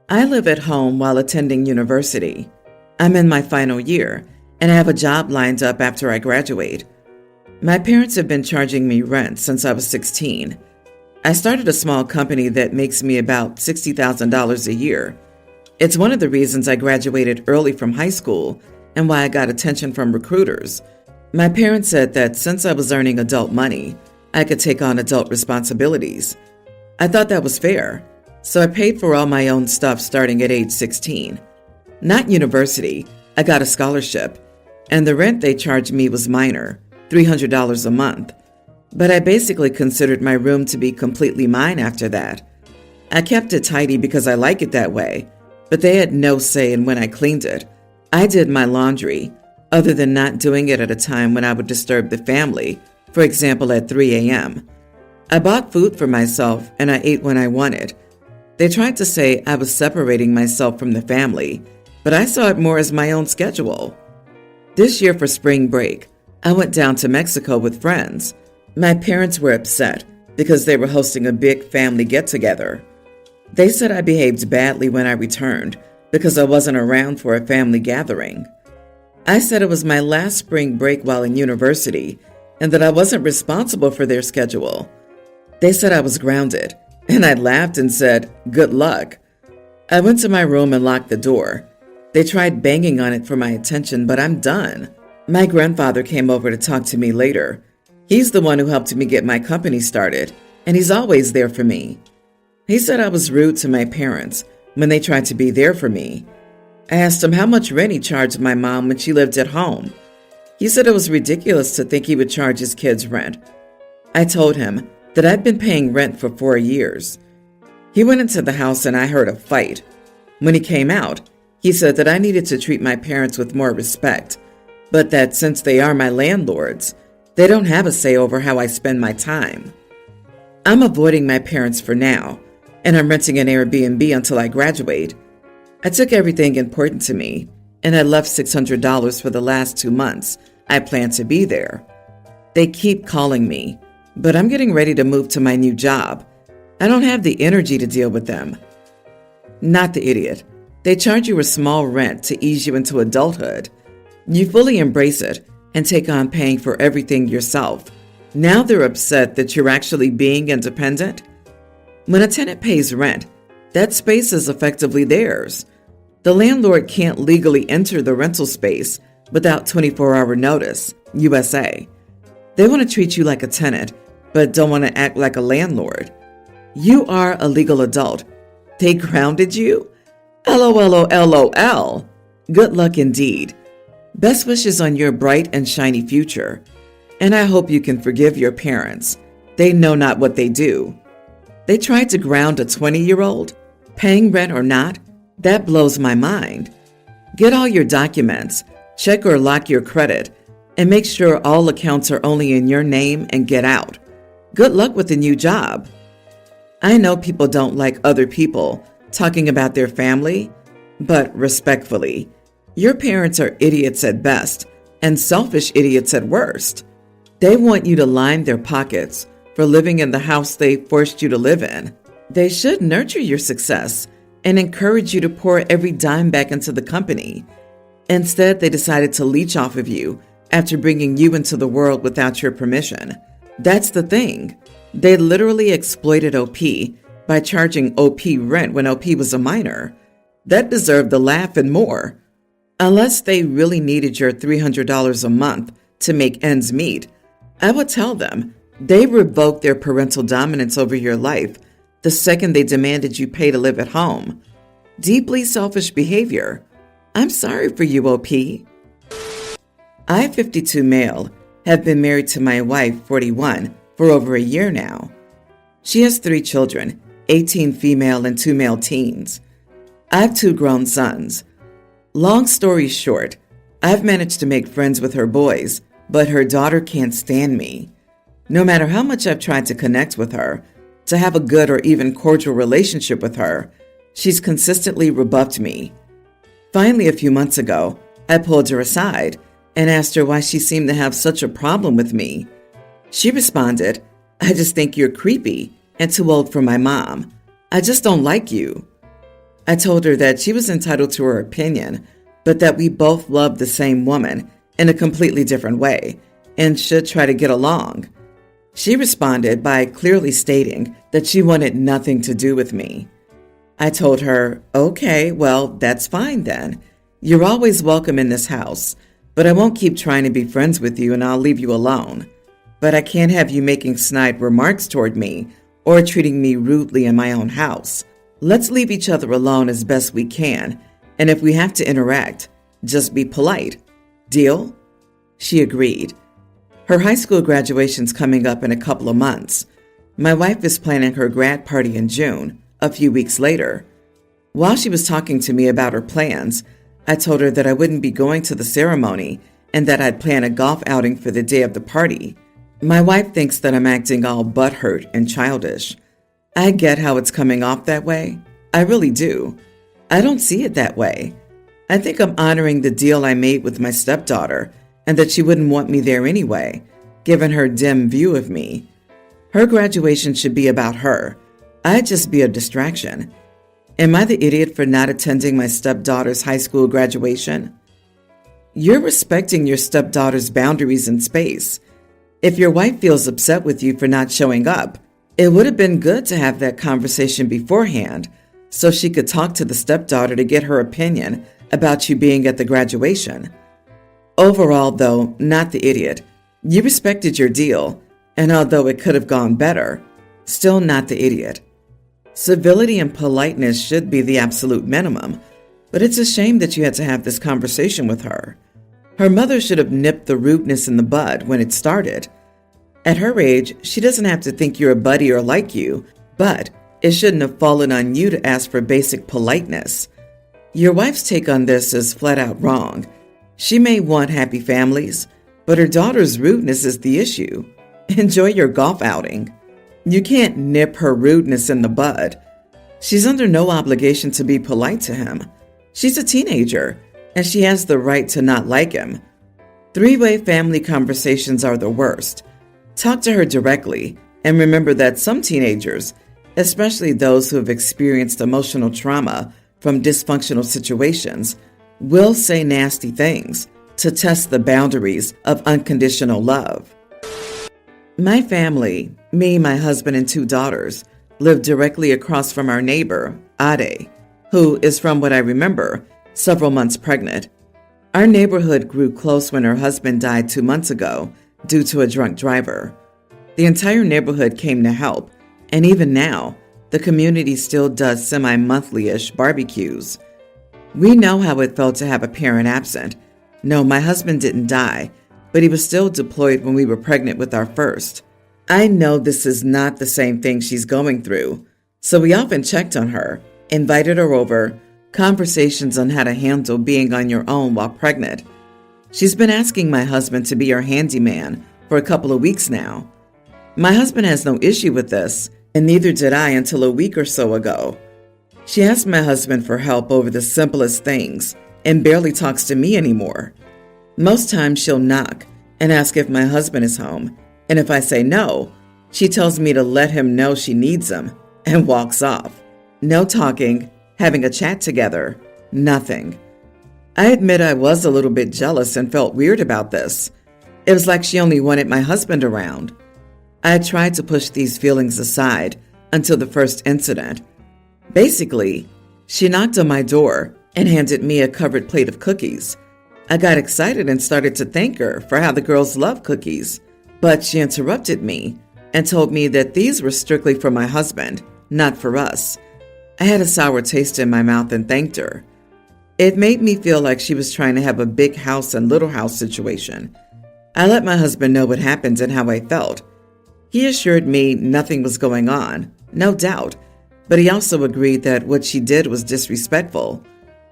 I live at home while attending university. I'm in my final year, and I have a job lined up after I graduate. My parents have been charging me rent since I was 16. I started a small company that makes me about $60,000 a year. It's one of the reasons I graduated early from high school and why I got attention from recruiters. My parents said that since I was earning adult money, I could take on adult responsibilities. I thought that was fair, so I paid for all my own stuff starting at age 16. Not university, I got a scholarship, and the rent they charged me was minor, $300 a month. But I basically considered my room to be completely mine after that. I kept it tidy because I like it that way, but they had no say in when I cleaned it. I did my laundry, other than not doing it at a time when I would disturb the family, for example at 3 a.m. I bought food for myself and I ate when I wanted. They tried to say I was separating myself from the family, but I saw it more as my own schedule. This year for spring break, I went down to Mexico with friends. My parents were upset because they were hosting a big family get-together. They said I behaved badly when I returned because I wasn't around for a family gathering. I said it was my last spring break while in university and that I wasn't responsible for their schedule. They said I was grounded, and I laughed and said, "Good luck." I went to my room and locked the door. They tried banging on it for my attention, but I'm done. My grandfather came over to talk to me later. He's the one who helped me get my company started, and he's always there for me. He said I was rude to my parents when they tried to be there for me. I asked him how much rent he charged my mom when she lived at home. He said it was ridiculous to think he would charge his kids rent. I told him that I'd been paying rent for 4 years. He went into the house and I heard a fight. When he came out, he said that I needed to treat my parents with more respect, but that since they are my landlords, they don't have a say over how I spend my time. I'm avoiding my parents for now, and I'm renting an Airbnb until I graduate. I took everything important to me, and I left $600 for the last 2 months. I plan to be there. They keep calling me, but I'm getting ready to move to my new job. I don't have the energy to deal with them. Not the idiot. They charge you a small rent to ease you into adulthood. You fully embrace it and take on paying for everything yourself. Now they're upset that you're actually being independent. When a tenant pays rent, that space is effectively theirs. The landlord can't legally enter the rental space without 24-hour notice, USA. They want to treat you like a tenant, but don't want to act like a landlord. You are a legal adult. They grounded you? LOL. Good luck indeed. Best wishes on your bright and shiny future. And I hope you can forgive your parents. They know not what they do. They tried to ground a 20-year-old? Paying rent or not? That blows my mind. Get all your documents, check or lock your credit, and make sure all accounts are only in your name and get out. Good luck with the new job. I know people don't like other people talking about their family, but respectfully, your parents are idiots at best and selfish idiots at worst. They want you to line their pockets for living in the house they forced you to live in. They should nurture your success and encourage you to pour every dime back into the company. Instead, they decided to leech off of you after bringing you into the world without your permission. That's the thing. They literally exploited OP by charging OP rent when OP was a minor. That deserved a laugh and more. Unless they really needed your $300 a month to make ends meet, I would tell them they revoked their parental dominance over your life the second they demanded you pay to live at home. Deeply selfish behavior. I'm sorry for you, OP. I, 52 male, have been married to my wife, 41, for over a year now. She has 3 children, 18 female and 2 male teens. I have 2 grown sons. Long story short, I've managed to make friends with her boys, but her daughter can't stand me. No matter how much I've tried to connect with her, to have a good or even cordial relationship with her, she's consistently rebuffed me. Finally, a few months ago, I pulled her aside and asked her why she seemed to have such a problem with me. She responded, "I just think you're creepy and too old for my mom. I just don't like you." I told her that she was entitled to her opinion, but that we both loved the same woman in a completely different way and should try to get along. She responded by clearly stating that she wanted nothing to do with me. I told her, okay, well, that's fine then. You're always welcome in this house, but I won't keep trying to be friends with you and I'll leave you alone. But I can't have you making snide remarks toward me or treating me rudely in my own house. Let's leave each other alone as best we can, and if we have to interact, just be polite. Deal? She agreed. Her high school graduation's coming up in a couple of months. My wife is planning her grad party in June, a few weeks later. While she was talking to me about her plans, I told her that I wouldn't be going to the ceremony and that I'd plan a golf outing for the day of the party. My wife thinks that I'm acting all butthurt and childish. I get how it's coming off that way. I really do. I don't see it that way. I think I'm honoring the deal I made with my stepdaughter and that she wouldn't want me there anyway, given her dim view of me. Her graduation should be about her. I'd just be a distraction. Am I the idiot for not attending my stepdaughter's high school graduation? You're respecting your stepdaughter's boundaries and space. If your wife feels upset with you for not showing up, it would have been good to have that conversation beforehand so she could talk to the stepdaughter to get her opinion about you being at the graduation. Overall, though, not the idiot. You respected your deal, and although it could have gone better, still not the idiot. Civility and politeness should be the absolute minimum, but it's a shame that you had to have this conversation with her. Her mother should have nipped the rudeness in the bud when it started. At her age, she doesn't have to think you're a buddy or like you, but it shouldn't have fallen on you to ask for basic politeness. Your wife's take on this is flat out wrong. She may want happy families, but her daughter's rudeness is the issue. Enjoy your golf outing. You can't nip her rudeness in the bud. She's under no obligation to be polite to him. She's a teenager, and she has the right to not like him. Three-way family conversations are the worst. Talk to her directly, and remember that some teenagers, especially those who have experienced emotional trauma from dysfunctional situations, will say nasty things to test the boundaries of unconditional love. My family, me, my husband, and 2 daughters, live directly across from our neighbor, Ade, who is, from what I remember, several months pregnant. Our neighborhood grew close when her husband died 2 months ago due to a drunk driver. The entire neighborhood came to help, and even now, the community still does semi-monthly-ish barbecues. We know how it felt to have a parent absent. No, my husband didn't die, but he was still deployed when we were pregnant with our first. I know this is not the same thing she's going through, so we often checked on her, invited her over, conversations on how to handle being on your own while pregnant. She's been asking my husband to be her handyman for a couple of weeks now. My husband has no issue with this, and neither did I until a week or so ago. She asked my husband for help over the simplest things and barely talks to me anymore. Most times she'll knock and ask if my husband is home, and if I say no, she tells me to let him know she needs him and walks off. No talking, having a chat together, nothing. I admit I was a little bit jealous and felt weird about this. It was like she only wanted my husband around. I tried to push these feelings aside until the first incident. Basically, she knocked on my door and handed me a covered plate of cookies. I got excited and started to thank her for how the girls love cookies, but she interrupted me and told me that these were strictly for my husband, not for us. I had a sour taste in my mouth and thanked her. It made me feel like she was trying to have a big house and little house situation. I let my husband know what happened and how I felt. He assured me nothing was going on, no doubt, but he also agreed that what she did was disrespectful.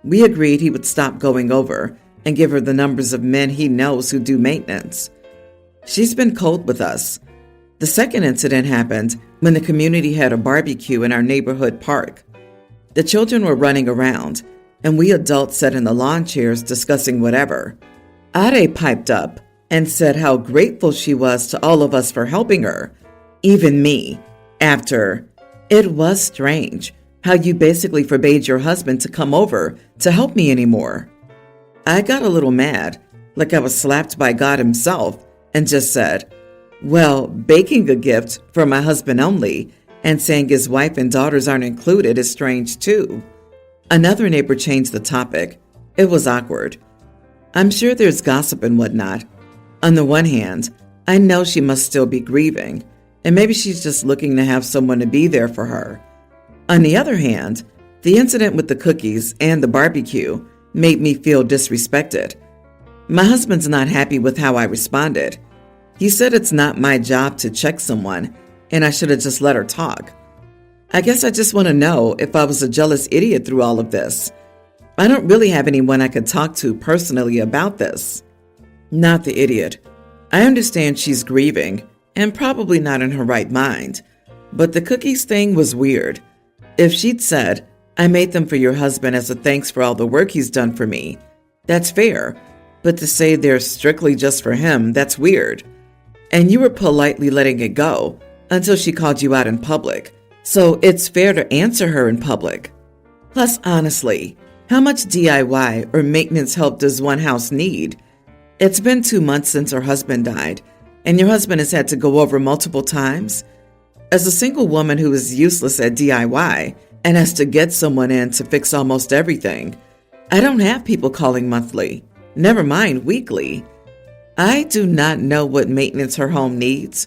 We agreed he would stop going over and give her the numbers of men he knows who do maintenance. She's been cold with us. The second incident happened when the community had a barbecue in our neighborhood park. The children were running around, and we adults sat in the lawn chairs discussing whatever. Ade piped up and said how grateful she was to all of us for helping her, even me, after. It was strange how you basically forbade your husband to come over to help me anymore. I got a little mad, like I was slapped by God himself, and just said, well, baking a gift for my husband only and saying his wife and daughters aren't included is strange too. Another neighbor changed the topic. It was awkward. I'm sure there's gossip and whatnot. On the one hand, I know she must still be grieving, and maybe she's just looking to have someone to be there for her. On the other hand, the incident with the cookies and the barbecue made me feel disrespected. My husband's not happy with how I responded. He said it's not my job to check someone, and I should have just let her talk. I guess I just want to know if I was a jealous idiot through all of this. I don't really have anyone I could talk to personally about this. Not the idiot. I understand she's grieving and probably not in her right mind, but the cookies thing was weird. If she'd said, I made them for your husband as a thanks for all the work he's done for me, that's fair, but to say they're strictly just for him, that's weird. And you were politely letting it go until she called you out in public, so it's fair to answer her in public. Plus, honestly, how much DIY or maintenance help does one house need? It's been 2 months since her husband died, and your husband has had to go over multiple times. As a single woman who is useless at DIY and has to get someone in to fix almost everything, I don't have people calling monthly, never mind weekly. I do not know what maintenance her home needs.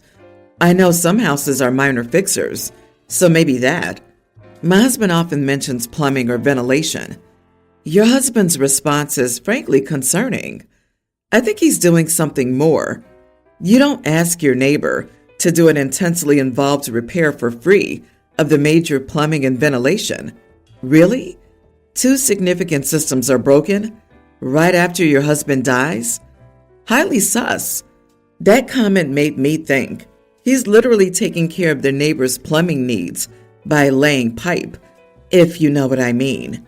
I know some houses are minor fixers, so maybe that. My husband often mentions plumbing or ventilation. Your husband's response is frankly concerning. I think he's doing something more. You don't ask your neighbor to do an intensely involved repair for free of the major plumbing and ventilation. Really? 2 significant systems are broken right after your husband dies? Highly sus. That comment made me think he's literally taking care of their neighbor's plumbing needs by laying pipe, if you know what I mean.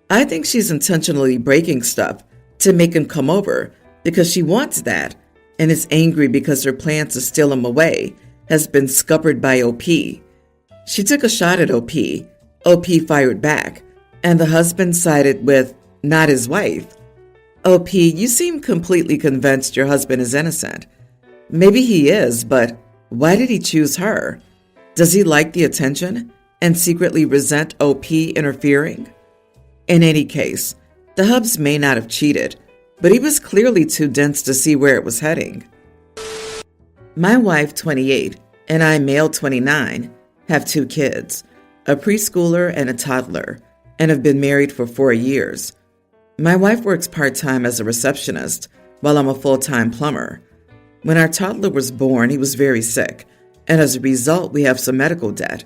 I think she's intentionally breaking stuff to make him come over because she wants that and is angry because her plan to steal him away has been scuppered by OP. She took a shot at OP. OP fired back, and the husband sided with not his wife. OP, you seem completely convinced your husband is innocent. Maybe he is, but why did he choose her? Does he like the attention and secretly resent OP interfering? In any case, the Hubs may not have cheated, but he was clearly too dense to see where it was heading. My wife, 28, and I, male 29, have 2 kids, a preschooler and a toddler, and have been married for 4 years. My wife works part-time as a receptionist, while I'm a full-time plumber. When our toddler was born, he was very sick, and as a result, we have some medical debt.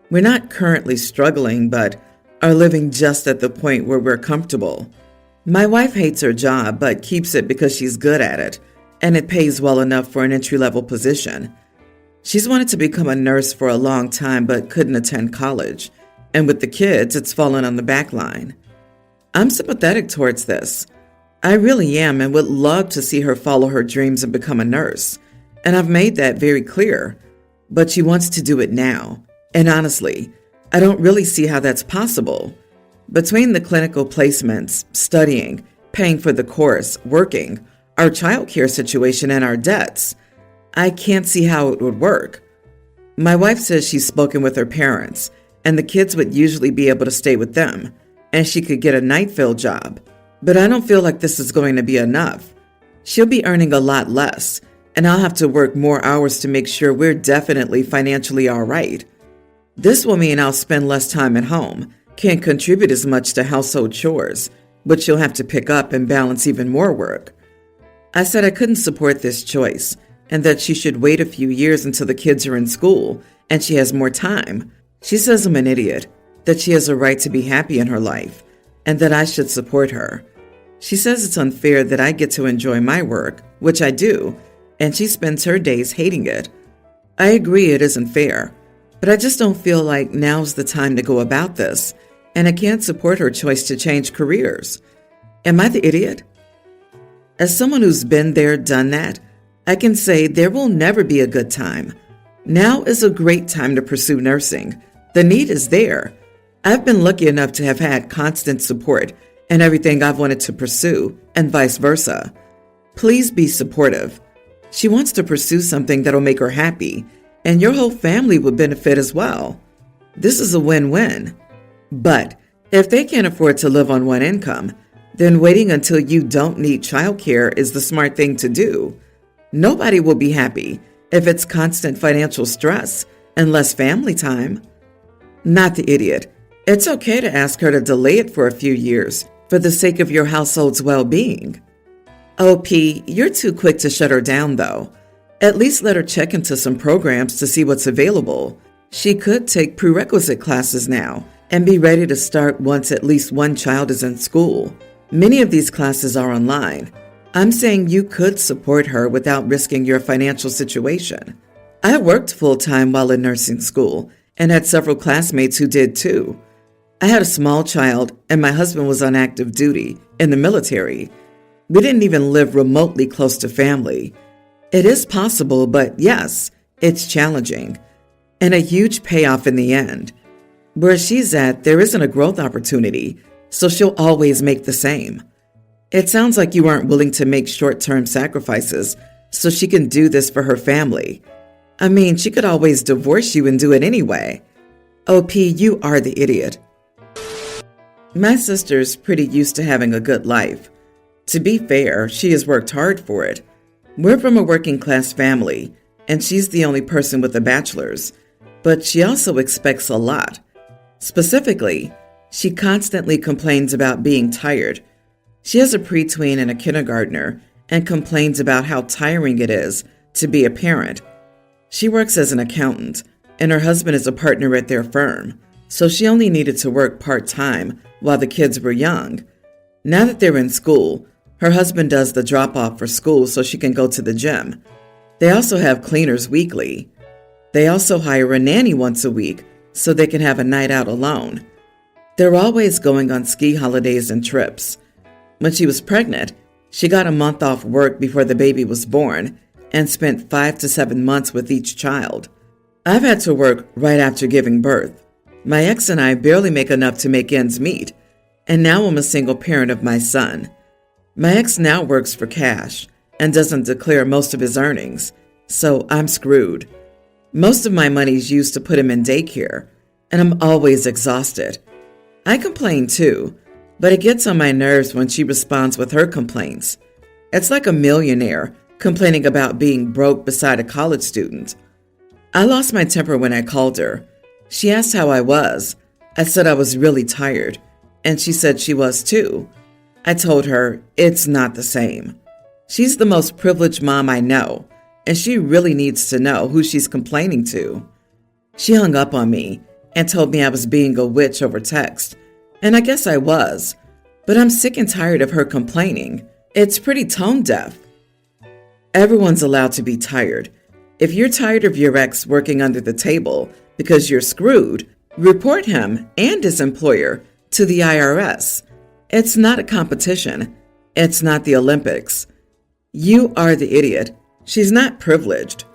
We're not currently struggling, but are living just at the point where we're comfortable. My wife hates her job, but keeps it because she's good at it, and it pays well enough for an entry-level position. She's wanted to become a nurse for a long time, but couldn't attend college, and with the kids, it's fallen on the back line. I'm sympathetic towards this. I really am, and would love to see her follow her dreams and become a nurse, and I've made that very clear. But she wants to do it now, and honestly, I don't really see how that's possible. Between the clinical placements, studying, paying for the course, working, our childcare situation, and our debts, I can't see how it would work. My wife says she's spoken with her parents, and the kids would usually be able to stay with them, and she could get a night fill job. But I don't feel like this is going to be enough. She'll be earning a lot less, and I'll have to work more hours to make sure we're definitely financially all right. This will mean I'll spend less time at home, can't contribute as much to household chores, but she'll have to pick up and balance even more work. I said I couldn't support this choice, and that she should wait a few years until the kids are in school and she has more time. She says I'm an idiot, that she has a right to be happy in her life, and that I should support her. She says it's unfair that I get to enjoy my work, which I do, and she spends her days hating it. I agree it isn't fair, but I just don't feel like now's the time to go about this, and I can't support her choice to change careers. Am I the idiot? As someone who's been there, done that, I can say there will never be a good time. Now is a great time to pursue nursing. The need is there. I've been lucky enough to have had constant support in everything I've wanted to pursue, and vice versa. Please be supportive. She wants to pursue something that'll make her happy, and your whole family would benefit as well. This is a win-win. But if they can't afford to live on one income, then waiting until you don't need childcare is the smart thing to do. Nobody will be happy if it's constant financial stress and less family time. Not the idiot. It's okay to ask her to delay it for a few years for the sake of your household's well-being. OP, you're too quick to shut her down, though. At least let her check into some programs to see what's available. She could take prerequisite classes now and be ready to start once at least one child is in school. Many of these classes are online. I'm saying you could support her without risking your financial situation. I worked full-time while in nursing school and had several classmates who did too. I had a small child and my husband was on active duty in the military. We didn't even live remotely close to family. It is possible, but yes, it's challenging. And a huge payoff in the end. Where she's at, there isn't a growth opportunity, so she'll always make the same. It sounds like you aren't willing to make short-term sacrifices so she can do this for her family. I mean, she could always divorce you and do it anyway. OP, you are the idiot. My sister's pretty used to having a good life. To be fair, she has worked hard for it. We're from a working-class family, and she's the only person with a bachelor's, but she also expects a lot. Specifically, she constantly complains about being tired. She has a preteen and a kindergartner and complains about how tiring it is to be a parent. She works as an accountant, and her husband is a partner at their firm, so she only needed to work part-time while the kids were young. Now that they're in school, her husband does the drop-off for school so she can go to the gym. They also have cleaners weekly. They also hire a nanny once a week so they can have a night out alone. They're always going on ski holidays and trips. When she was pregnant, she got a month off work before the baby was born and spent 5 to 7 months with each child. I've had to work right after giving birth. My ex and I barely make enough to make ends meet, and now I'm a single parent of my son. My ex now works for cash and doesn't declare most of his earnings, so I'm screwed. Most of my money is used to put him in daycare, and I'm always exhausted. I complain too, but it gets on my nerves when she responds with her complaints. It's like a millionaire complaining about being broke beside a college student. I lost my temper when I called her. She asked how I was. I said I was really tired, and she said she was too. I told her it's not the same. She's the most privileged mom I know, and she really needs to know who she's complaining to. She hung up on me and told me I was being a witch over text, and I guess I was, but I'm sick and tired of her complaining. It's pretty tone deaf. Everyone's allowed to be tired. If you're tired of your ex working under the table because you're screwed, report him and his employer to the IRS. It's not a competition. It's not the Olympics. You are the idiot. She's not privileged.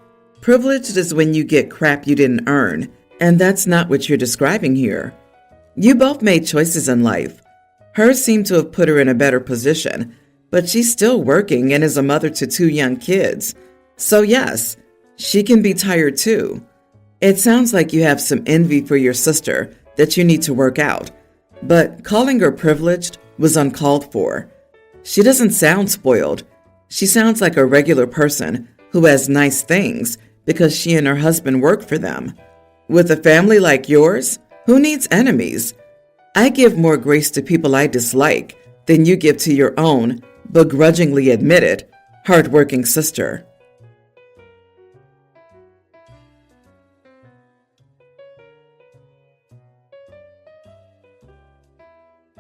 Privileged is when you get crap you didn't earn, and that's not what you're describing here. You both made choices in life. Hers seemed to have put her in a better position, but she's still working and is a mother to 2 young kids. So yes, she can be tired too. It sounds like you have some envy for your sister that you need to work out, but calling her privileged was uncalled for. She doesn't sound spoiled. She sounds like a regular person who has nice things because she and her husband work for them. With a family like yours, who needs enemies? I give more grace to people I dislike than you give to your own, begrudgingly admitted, hardworking sister.